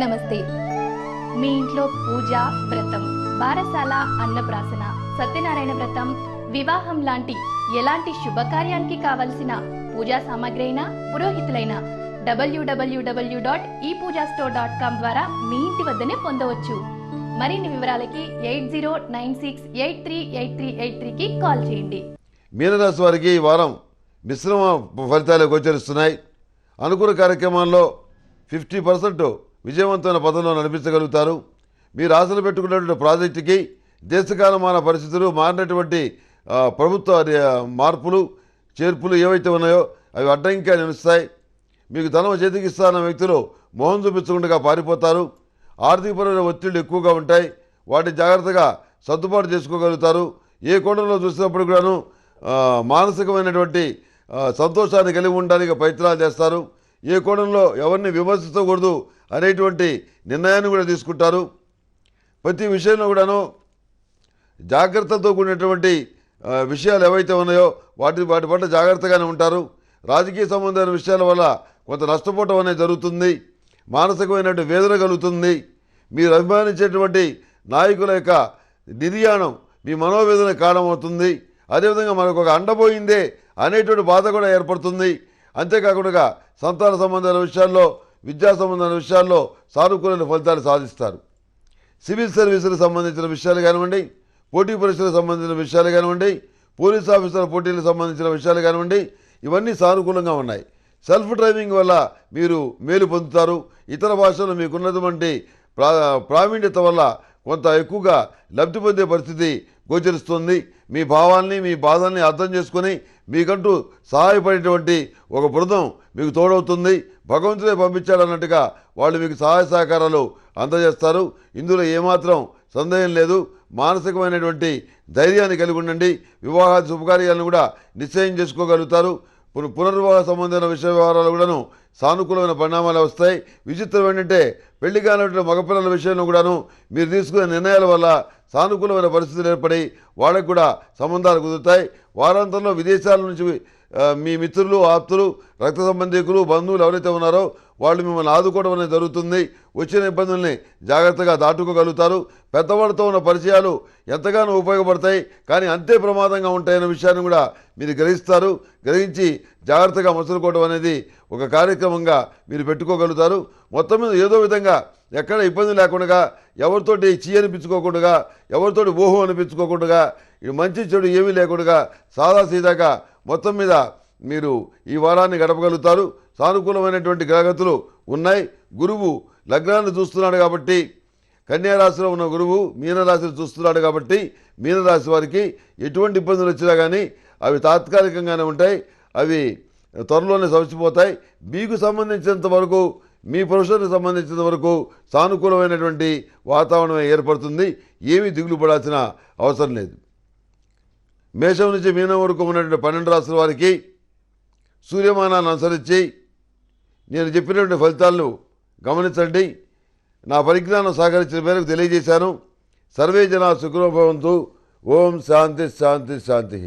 నమస్తే. మీ ఇంట్లో పూజ, వ్రతం, బారసాల, అన్నప్రాసన, సత్యనారాయణ వ్రతం, వివాహం లాంటి ఎలాంటి శుభకార్యానికి కావలసిన పూజా సామాగ్రి అయినా, పురోహితులైన www.epoojastore.com ద్వారా మీ ఇంటి వద్దనే పొందవచ్చు. మరిన్ని వివరాలకి 8096838383కి కాల్ చేయండి. మీనరాశి వారికి ఈ వారం మిశ్రమ ఫలితాలు గోచరిస్తున్నాయి. అనుకున్న కార్యక్రమాల్లో 50% విజయవంతమైన పదంలో నడిపించగలుగుతారు. మీరు ఆశలు పెట్టుకున్నటువంటి ప్రాజెక్టుకి దేశకాలమాన పరిస్థితులు, మారినటువంటి ప్రభుత్వ మార్పులు చేర్పులు ఏవైతే ఉన్నాయో అవి అడ్డంకిగా నిలుస్తాయి. మీకు ధనం చేతికిస్తాన్న వ్యక్తులు మొహం చూపించకుండా పారిపోతారు. ఆర్థికపరమైన ఒత్తిళ్లు ఎక్కువగా ఉంటాయి. వాటిని జాగ్రత్తగా సర్దుబాటు చేసుకోగలుగుతారు. ఏ కోణంలో చూసినప్పుడు కూడాను మానసికమైనటువంటి సంతోషాన్ని కలిగి ఉండడానికి ప్రయత్నాలు చేస్తారు. ఏ కోణంలో ఎవరిని విమర్శించకూడదు అనేటువంటి నిర్ణయాన్ని కూడా తీసుకుంటారు. ప్రతి విషయంలో కూడాను జాగ్రత్తతో కూడినటువంటి విషయాలు ఏవైతే ఉన్నాయో వాటి పట్ల జాగ్రత్తగానే ఉంటారు. రాజకీయ సంబంధమైన విషయాల వల్ల కొంత నష్టపోవటం అనేది జరుగుతుంది. మానసికమైనటువంటి వేదన కలుగుతుంది. మీరు అభిమానించేటువంటి నాయకుల యొక్క నిర్యాణం మీ మనోవేదన కారణమవుతుంది. అదేవిధంగా మనకు ఒక అండబోయిందే అనేటువంటి బాధ కూడా ఏర్పడుతుంది. అంతేకాకుండా సంతాన సంబంధమైన విషయాల్లో, విద్యా సంబంధమైన విషయాల్లో సానుకూల ఫలితాలు సాధిస్తారు. సివిల్ సర్వీసులకు సంబంధించిన విషయాలు కానివ్వండి, పోటీ పరీక్షలకు సంబంధించిన విషయాలు కానివ్వండి, పోలీస్ ఆఫీసర్ల పోటీలకు సంబంధించిన విషయాలు కానివ్వండి, ఇవన్నీ సానుకూలంగా ఉన్నాయి. సెల్ఫ్ డ్రైవింగ్ వల్ల మీరు మేలు పొందుతారు. ఇతర భాషల్లో మీకున్నటువంటి ప్రావీణ్యత వల్ల కొంత ఎక్కువగా లబ్ధి పొందే పరిస్థితి గోచరిస్తుంది. మీ భావాల్ని, మీ బాధల్ని అర్థం చేసుకొని మీకంటూ సహాయపడేటువంటి ఒక బృందం మీకు తోడవుతుంది. భగవంతుడే పంపించాడన్నట్టుగా వాళ్ళు మీకు సహాయ సహకారాలు అందజేస్తారు. ఇందులో ఏమాత్రం సందేహం లేదు. మానసికమైనటువంటి ధైర్యాన్ని కలిగి ఉండండి. వివాహాది శుభకార్యాలను కూడా నిశ్చయం చేసుకోగలుగుతారు. పునర్వివాహ సంబంధమైన విషయ వ్యవహారాలు కూడాను సానుకూలమైన పరిణామాలు వస్తాయి. విచిత్రం ఏంటంటే పెళ్లి కానటువంటి మగపిల్లల విషయంలో కూడాను మీరు తీసుకునే నిర్ణయాల వల్ల సానుకూలమైన పరిస్థితులు ఏర్పడి వాళ్ళకు కూడా సంబంధాలు కుదురుతాయి. వారాంతంలో విదేశాల నుంచి మీ మిత్రులు, ఆప్తులు, రక్త సంబంధికులు, బంధువులు ఎవరైతే ఉన్నారో వాళ్ళు మిమ్మల్ని ఆదుకోవడం అనేది జరుగుతుంది. వచ్చిన ఇబ్బందుల్ని జాగ్రత్తగా దాటుకోగలుగుతారు. పెద్దవాళ్ళతో ఉన్న పరిచయాలు ఎంతగానో ఉపయోగపడతాయి, కానీ అంతే ప్రమాదంగా ఉంటాయన్న విషయాన్ని కూడా మీరు గ్రహిస్తారు. గ్రహించి జాగ్రత్తగా మసులుకోవడం అనేది ఒక కార్యక్రమంగా మీరు పెట్టుకోగలుగుతారు. మొత్తం మీద ఏదో విధంగా ఎక్కడ ఇబ్బంది లేకుండా, ఎవరితోటి చీ అనిపించుకోకుండా, ఎవరితోటి ఓహో అనిపించుకోకుండా, మంచి చెడు ఏమీ లేకుండా సాదాసీదాగా మొత్తం మీద మీరు ఈ వారాన్ని గడపగలుగుతారు. సానుకూలమైనటువంటి గ్రహగతులు ఉన్నాయి. గురువు లగ్నాన్ని చూస్తున్నాడు కాబట్టి, కన్యారాశిలో ఉన్న గురువు మీనరాశిని చూస్తున్నాడు కాబట్టి మీనరాశి వారికి ఎటువంటి ఇబ్బందులు వచ్చినా కానీ అవి తాత్కాలికంగానే ఉంటాయి. అవి త్వరలోనే సమసిపోతాయి. మీకు సంబంధించినంత వరకు, మీ ప్రొఫెషన్కి సంబంధించినంత వరకు సానుకూలమైనటువంటి వాతావరణం ఏర్పడుతుంది. ఏమీ దిగులు పడాల్సిన అవసరం లేదు. మేషం నుంచి మీనం వరకు ఉన్నటువంటి 12 రాశుల వారికి సూర్యమానాన్ని అనుసరించి నేను చెప్పినటువంటి ఫలితాలను గమనించండి. నా పరిజ్ఞానం సహకరించిన మేరకు తెలియజేశాను. సర్వే జనా సుఖినో భవంతు. ఓం శాంతి శాంతి శాంతి.